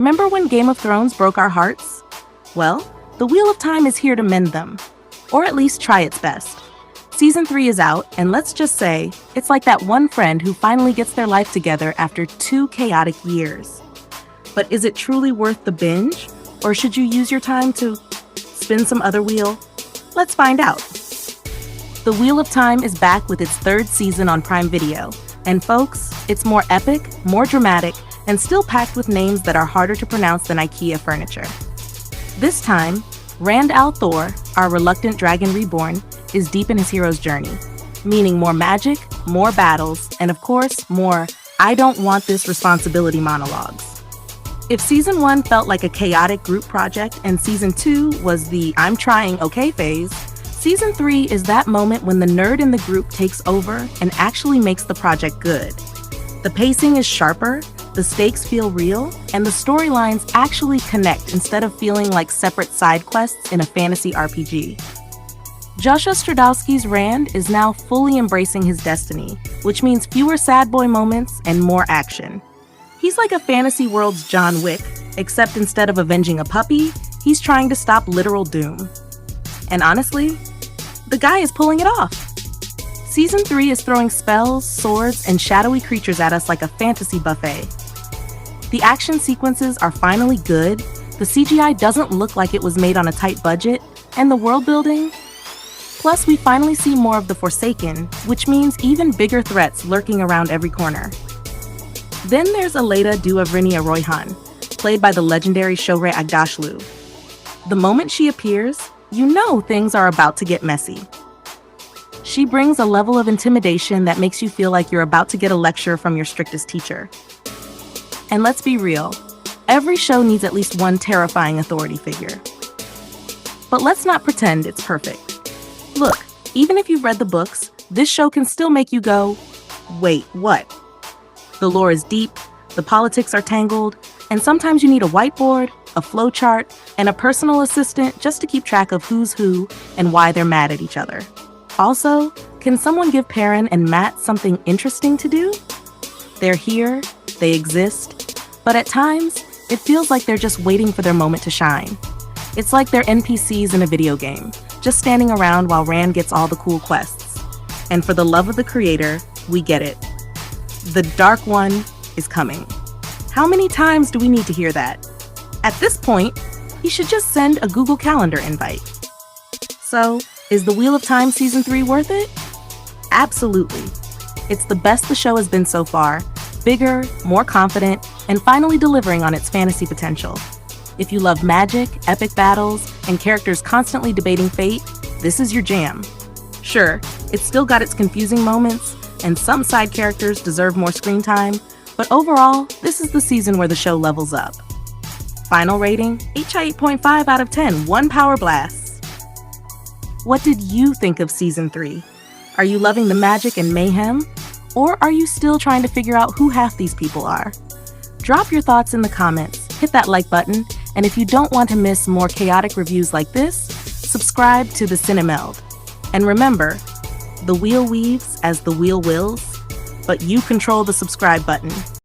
Remember when Game of Thrones broke our hearts? Well, the Wheel of Time is here to mend them, or at least try its best. Season 3 is out, and let's just say, it's like that one friend who finally gets their life together after 2 chaotic years. But is it truly worth the binge? Or should you use your time to spin some other wheel? Let's find out. The Wheel of Time is back with its 3rd season on Prime Video. And folks, it's more epic, more dramatic, and still packed with names that are harder to pronounce than IKEA furniture. This time, Thor, our reluctant dragon reborn, is deep in his hero's journey, meaning more magic, more battles, and of course, more "I don't want this responsibility" monologues. If Season 1 felt like a chaotic group project and Season 2 was the "I'm trying okay" phase, Season 3 is that moment when the nerd in the group takes over and actually makes the project good. The pacing is sharper, the stakes feel real, and the storylines actually connect instead of feeling like separate side quests in a fantasy RPG. Joshua Stradowski's Rand is now fully embracing his destiny, which means fewer sad boy moments and more action. He's like a fantasy world's John Wick, except instead of avenging a puppy, he's trying to stop literal doom. And honestly, the guy is pulling it off. Season 3 is throwing spells, swords, and shadowy creatures at us like a fantasy buffet. The action sequences are finally good, the CGI doesn't look like it was made on a tight budget, and the world building? Plus, we finally see more of the Forsaken, which means even bigger threats lurking around every corner. Then there's Elaida du Avriny, played by the legendary Shohreh Aghdashloo. The moment she appears, you know things are about to get messy. She brings a level of intimidation that makes you feel like you're about to get a lecture from your strictest teacher. And let's be real, every show needs at least one terrifying authority figure. But let's not pretend it's perfect. Look, even if you've read the books, this show can still make you go, wait, what? The lore is deep, the politics are tangled, and sometimes you need a whiteboard, a flowchart, and a personal assistant just to keep track of who's who and why they're mad at each other. Also, can someone give Perrin and Matt something interesting to do? They're here, they exist, but at times, it feels like they're just waiting for their moment to shine. It's like they're NPCs in a video game, just standing around while Rand gets all the cool quests. And for the love of the creator, we get it. The Dark One is coming. How many times do we need to hear that? At this point, he should just send a Google Calendar invite. So, is the Wheel of Time Season 3 worth it? Absolutely. It's the best the show has been so far, bigger, more confident, and finally delivering on its fantasy potential. If you love magic, epic battles, and characters constantly debating fate, this is your jam. Sure, it's still got its confusing moments, and some side characters deserve more screen time, but overall, this is the season where the show levels up. Final rating, HI 8.5 out of 10, 1 power blast. What did you think of Season 3? Are you loving the magic and mayhem? Or are you still trying to figure out who half these people are? Drop your thoughts in the comments, hit that like button, and if you don't want to miss more chaotic reviews like this, subscribe to the CineMeld. And remember, the wheel weaves as the wheel wills, but you control the subscribe button.